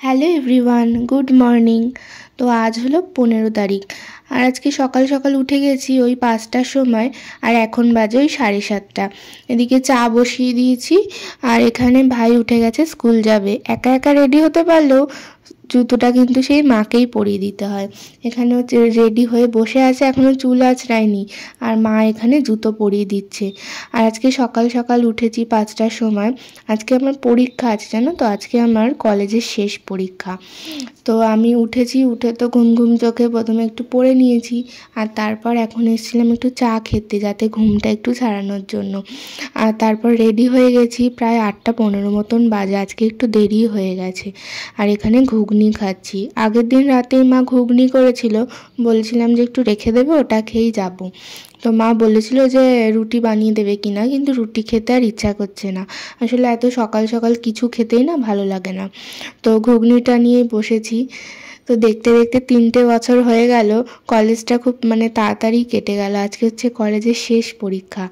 Hello everyone, good morning. তো আজ হলো 15 তারিখ। আর আজকে সকাল সকাল উঠে গেছি ওই 5টার সময়, আর এখন বাজে ওই 7:30। এদিকে চা বসিয়ে দিয়েছি, আর এখানে ভাই উঠে গেছে, স্কুল যাবে। একা একা রেডি হতে পারলেও জুতোটা কিন্তু সেই মাকেই পরিয়ে দিতে হয়। এখানে হচ্ছে রেডি হয়ে বসে আছে, এখনও চুল আঁচড়ায়নি, আর মা এখানে জুতো পরিয়ে দিচ্ছে। আর আজকে সকাল সকাল উঠেছি 5টার সময়। আজকে আমার পরীক্ষা আছে, জানো তো, আজকে আমার কলেজের শেষ পরীক্ষা। তো আমি উঠেছি, উঠে তো ঘুম ঘুম চোখে প্রথমে একটু পড়ে নিয়েছি, আর তারপর এখন এসেছিলাম একটু চা খেতে, যাতে ঘুমটা একটু ছাড়ানোর জন্য। আর তারপর রেডি হয়ে গেছি, প্রায় 8:15 মতন বাজে, আজকে একটু দেরি হয়ে গেছে। আর এখানে ঘুগনি খাচ্ছি। আগের দিন রাতেই মা ঘুগনি করেছিল, বলেছিলাম যে একটু রেখে দেবে, ওটা খেয়েই যাব। তো মা বলেছিল যে রুটি বানিয়ে দেবে কিনা, কিন্তু রুটি খেতে আর ইচ্ছা করছে না। আসলে এত সকাল সকাল কিছু খেতেই না ভালো লাগে না। তো ঘুগনিটা নিয়ে বসেছি। তো দেখতে দেখতে 3টে বছর হয়ে গেল। কলেজটা খুব তাড়াতাড়ি কেটে গেল। আজকে হচ্ছে কলেজের শেষ পরীক্ষা।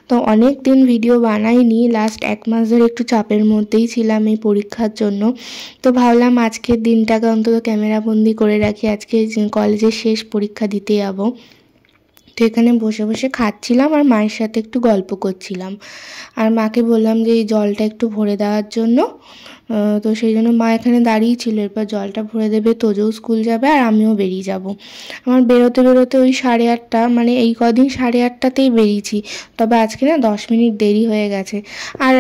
তো অনেক দিন ভিডিও বানাইনি, লাস্ট 1 মাস ধরে একটু চাপের মধ্যেই ছিলাম এই পরীক্ষার জন্য। তো ভাবলাম আজকের দিনটাকে অন্তত ক্যামেরাবন্দি করে রাখি, আজকে কলেজের শেষ পরীক্ষা দিতে যাবো। তো এখানে বসে বসে খাচ্ছিলাম আর মায়ের সাথে একটু গল্প করছিলাম। আর মাকে বললাম যে এই জলটা একটু ভরে দেওয়ার জন্য। তো সেই জন্য মা এখানে দাঁড়িয়ে ছিল। এরপর জলটা ভরে দেবে, তোজও স্কুল যাবে আর আমিও বেরিয়ে যাব। আমার বেরোতে বেরোতে ওই 8:30, এই কদিন 8:30তেই বেরিয়েছি। তবে আজকে না 10 মিনিট দেরি হয়ে গেছে। আর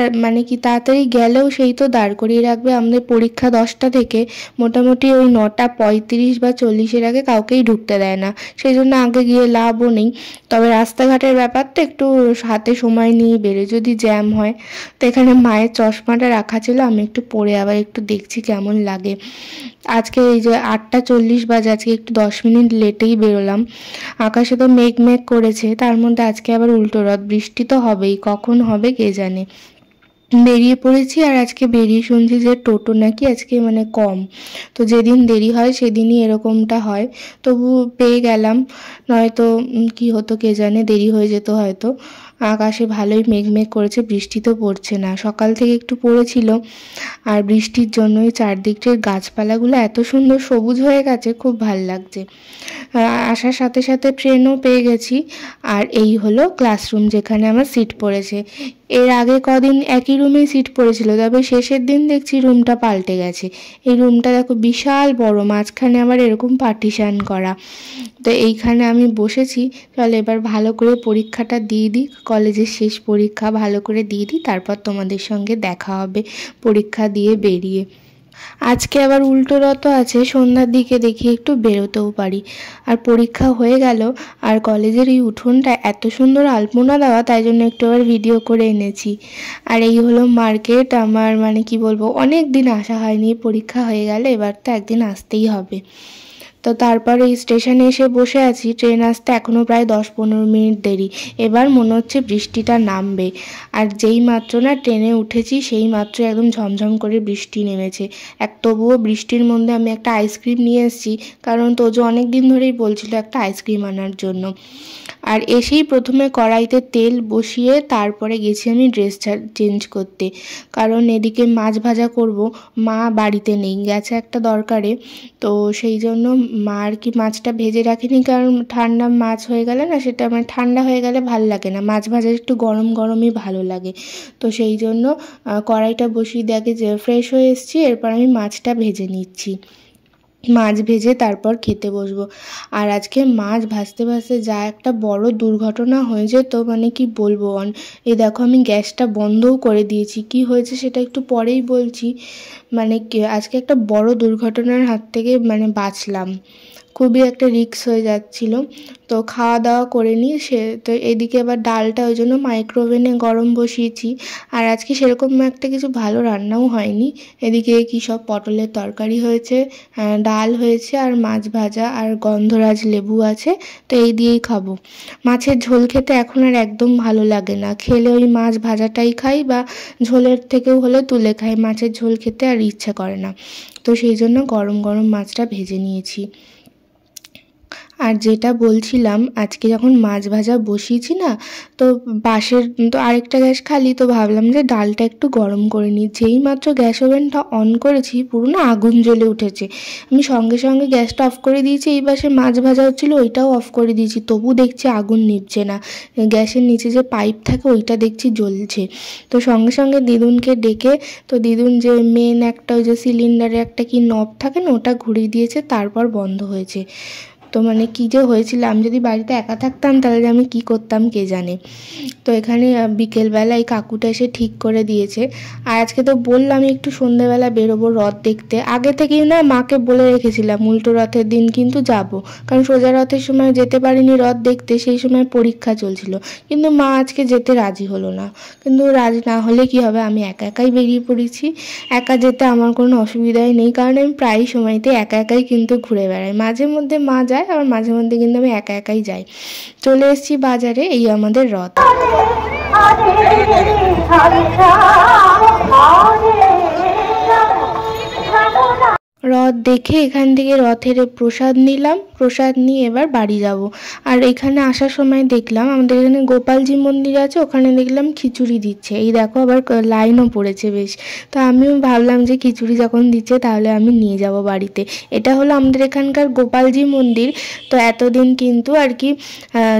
কি তাড়াতাড়ি গেলেও সেই তো দাঁড় করিয়ে রাখবে। আমাদের পরীক্ষা 10টা থেকে, মোটামুটি ওই 9:35 বা 40-এর আগে কাউকেই ঢুকতে দেয় না। সেই জন্য আগে গিয়ে লাভও নেই। তবে রাস্তাঘাটের ব্যাপার তো, একটু হাতে সময় নিয়ে বেরোয়, যদি জ্যাম হয়। তো এখানে মায়ের চশমাটা রাখা ছিল, আমি একটু পরে আবার একটু দেখছি কেমন লাগে। আজকে এই যে 8:40 বাজে, আজকে একটু 10 মিনিট লেটেই বেরোলাম। আকাশে তো মেঘ মেঘ করেছে, তার মধ্যে আজকে আবার উল্টো রথ, বৃষ্টি তো হবেই, কখন হবে কে জানে। বেরিয়ে পড়েছি, আর আজকে বেরিয়ে শুনছি যে টোটো নাকি আজকে কম। তো যেদিন দেরি হয় সেদিনই এরকমটা হয়। তবু পেয়ে গেলাম, নয়তো কি হতো কে জানে, দেরি হয়ে যেত হয়তো। আকাশে ভালোই মেঘ মেঘ করেছে, বৃষ্টি তো পড়ছে না, সকাল থেকে একটু পড়েছিল। আর বৃষ্টির জন্যই চারদিকটার গাছপালাগুলো এত সুন্দর সবুজ হয়ে গেছে, খুব ভাল লাগছে। আসার সাথে সাথে ট্রেনও পেয়ে গেছি। আর এই হলো ক্লাসরুম, যেখানে আমার সিট পড়েছে। এর আগে কদিন একই রুমেই সিট পড়েছিল, তবে শেষের দিন দেখছি রুমটা পাল্টে গেছে। এই রুমটা দেখো বিশাল বড়, মাঝখানে আবার এরকম পার্টিশন করা। তো এইখানে আমি বসেছি। চল এবার ভালো করে পরীক্ষাটা দিয়ে দিই, কলেজের শেষ পরীক্ষা ভালো করে দিয়ে দিই, তারপর তোমাদের সঙ্গে দেখা হবে পরীক্ষা দিয়ে বেরিয়ে। আজকে আবার উল্টো রথ আছে, সন্ধ্যার দিকে দেখি একটু বেরোতেও পারি। আর পরীক্ষা হয়ে গেল, আর কলেজের এই উঠোনটা এত সুন্দর আলপনা দেওয়া, তাই জন্য একটু আবার ভিডিও করে এনেছি। আর এই হলো মার্কেট। আমার কি বলবো, অনেক দিন আসা হয়নি, পরীক্ষা হয়ে গেলে এবার তো একদিন আসতেই হবে। তো তারপরে এই স্টেশনে এসে বসে আছি, ট্রেন আসতে এখনও প্রায় 10-15 মিনিট দেরি। এবার মনে হচ্ছে বৃষ্টিটা নামবে। আর যেই মাত্র না ট্রেনে উঠেছি, সেই মাত্র একদম ঝমঝম করে বৃষ্টি নেমেছে। তবুও বৃষ্টির মধ্যে আমি একটা আইসক্রিম নিয়ে এসেছি, কারণ তোজো অনেক দিন ধরেই বলছিল একটা আইসক্রিম আনার জন্য। আর এসেই প্রথমে কড়াইতে তেল বসিয়ে তারপরে গেছি আমি ড্রেস চেঞ্জ করতে, কারণ এদিকে মাছ ভাজা করব। মা বাড়িতে নেই, গেছে একটা দরকারে। তো সেই জন্য মা আর কি মাছটা ভেজে রাখিনি, কারণ ঠান্ডা মাছ হয়ে গেলে না, সেটা ঠান্ডা হয়ে গেলে ভালো লাগে না, মাছ ভাজা একটু গরম গরমই ভালো লাগে। তো সেই জন্য কড়াইটা বসিয়ে দেখে যে ফ্রেশ হয়ে এসেছি, এরপর আমি মাছটা ভেজে নিচ্ছি। মাছ ভেজে তারপর খেতে বসবো। আর আজকে মাছ ভাজতে ভাজতে যা একটা বড় দুর্ঘটনা হয়ে যেত, কি বলবো। এই দেখো আমি গ্যাসটা বন্ধও করে দিয়েছি, কি হয়েছে সেটা একটু পরেই বলছি। আজকে একটা বড় দুর্ঘটনার হাত থেকে বাঁচলাম। খুবই একটা রিস্ক হয়ে যাচ্ছিল। তো খাওয়া দাওয়া করে নিই, তো এদিকে আবার ডালটা ওই জন্য মাইক্রোওভেনে গরম বসিয়েছি। আর আজকে সেরকম একটা কিছু ভালো রান্নাও হয়নি। এদিকে কি সব পটলের তরকারি হয়েছে, ডাল হয়েছে, আর মাছ ভাজা, আর গন্ধরাজ লেবু আছে। তো এই দিয়েই খাবো। মাছের ঝোল খেতে এখন আর একদম ভালো লাগে না, খেলে ওই মাছ ভাজাটাই খাই, বা ঝোলের থেকেও হলে তুলে খাই, মাছের ঝোল খেতে আর ইচ্ছা করে না। তো সেই জন্য গরম গরম মাছটা ভেজে নিয়েছি। আর যেটা বলছিলাম, আজকে যখন মাছ ভাজা বসিয়েছি না, তো পাশের তো আরেকটা গ্যাস খালি, তো ভাবলাম যে ডালটা একটু গরম করে নিই। যেই মাত্র গ্যাস ওভেনটা অন করেছি পুরো না আগুন জ্বলে উঠেছে। আমি সঙ্গে সঙ্গে গ্যাসটা অফ করে দিয়েছি, এই পাশে মাছ ভাজা হচ্ছিলো ওইটাও অফ করে দিয়েছি, তবু দেখছি আগুন নিভছে না। গ্যাসের নিচে যে পাইপ থাকে ওইটা দেখছি জ্বলছে। তো সঙ্গে সঙ্গে দিদুনকে ডেকে, তো দিদুন যে মেন একটা ওই যে সিলিন্ডারে একটা কি নব থাকে না, ওটা ঘুরিয়ে দিয়েছে, তারপর বন্ধ হয়েছে। তো মানে কী যে হয়েছিল, আমি যদি বাড়িতে একা থাকতাম তাহলে যে আমি কী করতাম কে জানে। তো এখানে বিকেলবেলা এই কাকুটা এসে ঠিক করে দিয়েছে। আর আজকে তো বললাম একটু সন্ধ্যেবেলা বেরোবো রথ দেখতে, আগে থেকেই না মাকে বলে রেখেছিলাম উল্টো রথের দিন কিন্তু যাব, কারণ সোজা রথের সময় যেতে পারিনি রথ দেখতে, সেই সময় পরীক্ষা চলছিল। কিন্তু মা আজকে যেতে রাজি হলো না। কিন্তু রাজি না হলে কি হবে, আমি একা একাই বেরিয়ে পড়েছি। একা যেতে আমার কোনো অসুবিধাই নেই, কারণ আমি প্রায় সময়তে একা একাই কিন্তু ঘুরে বেড়াই। মাঝে মধ্যে মা যায়, আবার মাঝে মধ্যে কিন্তু আমি একা একাই যাই। চলে এসেছি বাজারে, এই আমাদের রথ। রথ দেখে এখান থেকে রথের প্রসাদ নিলাম, প্রসাদ নিয়ে এবার বাড়ি যাব। আর এখানে আসার সময় দেখলাম আমাদের এখানে গোপালজি মন্দির আছে, ওখানে দেখলাম খিচুড়ি দিচ্ছে। এই দেখো আবার লাইনও পড়েছে বেশ। তো আমিও ভাবলাম যে খিচুড়ি যখন দিচ্ছে তাহলে আমি নিয়ে যাব বাড়িতে। এটা হলো আমাদের এখানকার গোপালজি মন্দির। তো এতদিন কিন্তু আর কি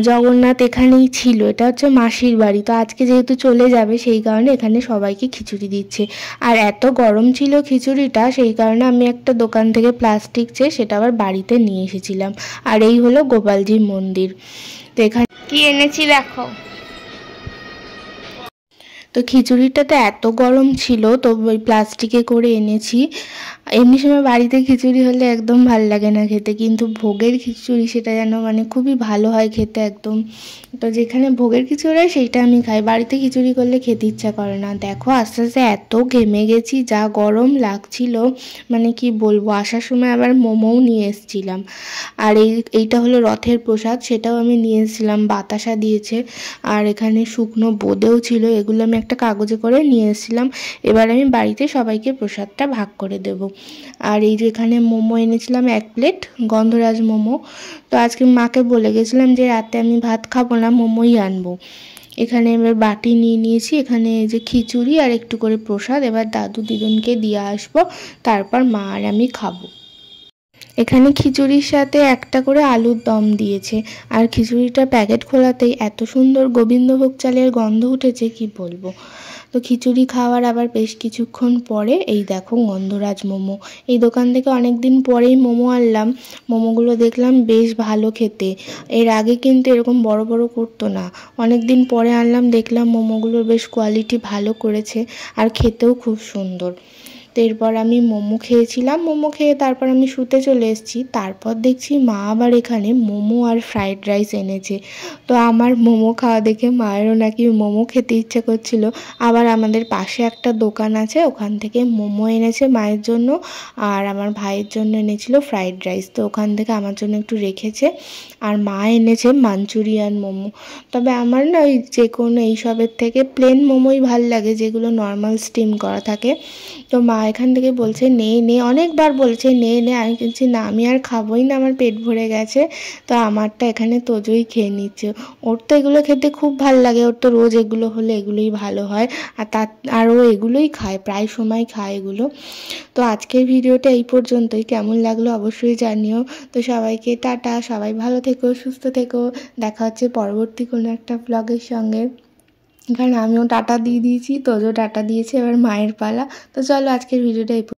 জগন্নাথ এখানেই ছিল, এটা হচ্ছে মাসির বাড়ি। তো আজকে যেহেতু চলে যাবে সেই কারণে এখানে সবাইকে খিচুড়ি দিচ্ছে। আর এত গরম ছিল খিচুড়িটা, সেই কারণে আমি একটা দোকান থেকে প্লাস্টিক চেয়ে সেটা আবার বাড়িতে নিয়ে এসেছিলাম। আর এই হলো গোপালজি মন্দির। তো এখানে কি এনেছি দেখো। তো খিচুড়িটাতে এত গরম ছিল, তো ওই প্লাস্টিকে করে এনেছি। এমনি সময় বাড়িতে খিচুড়ি হলে একদম ভাল লাগে না খেতে, কিন্তু ভোগের খিচুড়ি সেটা যেন মানে খুবই ভালো হয় খেতে একদম। তো যেখানে ভোগের খিচুড়ি হয় সেইটা আমি খাই, বাড়িতে খিচুড়ি করলে খেতে ইচ্ছা করে না। দেখো আস্তে আস্তে এত ঘেমে গেছি, যা গরম লাগছিল মানে কি বলবো। আসার সময় আবার মোমোও নিয়ে এসেছিলাম। আর এইটা হলো রথের প্রসাদ, সেটাও আমি নিয়ে এসেছিলাম, বাতাসা দিয়েছে। আর এখানে শুকনো বোঁদেও ছিল, এগুলো আমি একটা কাগজে করে নিয়ে এসেছিলাম। এবার আমি বাড়িতে সবাইকে প্রসাদটা ভাগ করে দেব। আর এই যে এখানে মোমো এনেছিলাম 1 প্লেট, গন্ধরাজ মোমো। তো আজকে মাকে বলে গেছিলাম যে রাতে আমি ভাত খাবো না, মোমোই আনবো। এখানে এবার বাটি নিয়ে নিয়েছি, এখানে এই যে খিচুড়ি আর একটু করে প্রসাদ। এবার দাদু দিদুনকে দিয়ে আসবো, তারপর মা আর আমি খাবো। এখানে খিচুড়ির সাথে একটা করে আলুর দম দিয়েছে। আর খিচুড়িটা প্যাকেট খোলাতেই এত সুন্দর গোবিন্দভোগ চালের গন্ধ উঠেছে কি বলবো। তো খিচুড়ি খাওয়ার আবার বেশ কিছুক্ষণ পরে এই দেখো গন্ধরাজ মোমো। এই দোকান থেকে অনেক দিন পরেই মোমো আনলাম। মোমোগুলো দেখলাম বেশ ভালো খেতে, এর আগে কিন্তু এরকম বড় বড় করতো না। অনেক দিন পরে আনলাম, দেখলাম মোমোগুলোর বেশ কোয়ালিটি ভালো করেছে, আর খেতেও খুব সুন্দর। তো এরপর আমি মোমো খেয়েছিলাম, মোমো খেয়ে তারপর আমি শুতে চলে এসেছি। তারপর দেখছি মা আবার এখানে মোমো আর ফ্রাইড রাইস এনেছে। তো আমার মোমো খাওয়া দেখে মায়েরও নাকি মোমো খেতে ইচ্ছে করছিল। আবার আমাদের পাশে একটা দোকান আছে, ওখান থেকে মোমো এনেছে মায়ের জন্য, আর আমার ভাইয়ের জন্য এনেছিল ফ্রাইড রাইস। তো ওখান থেকে আমার জন্য একটু রেখেছে। আর মা এনেছে মাঞ্চুরিয়ান মোমো। তবে আমার না ওই যে কোনো এইসবের থেকে প্লেন মোমোই ভাল লাগে, যেগুলো নর্মাল স্টিম করা থাকে। তো মা এখান থেকে বলছে নে নে, অনেকবার বলছে নে নে, আমি বলছি না আমি আর খাবোই না, আমার পেট ভরে গেছে। তো আমারটা এখানে তোজোই খেয়ে নিচ্ছে। ওর তো এগুলো খেতে খুব ভাল লাগে, ওর তো রোজ এগুলো হলে এগুলোই ভালো হয়। আর ও এগুলোই খায়, প্রায় সময় খায় এগুলো। তো আজকের ভিডিওটা এই পর্যন্তই, কেমন লাগলো অবশ্যই জানিও। তো সবাইকে টাটা, সবাই ভালো থেকো, সুস্থ থেকো। দেখা হচ্ছে পরবর্তী কোনো একটা ব্লগের সঙ্গে। কারণ আমিও টাটা দিয়ে দিয়েছি, তোজো টাটা দিয়েছে, এবার মায়ের পালা। তো চলো আজকের ভিডিওটা এই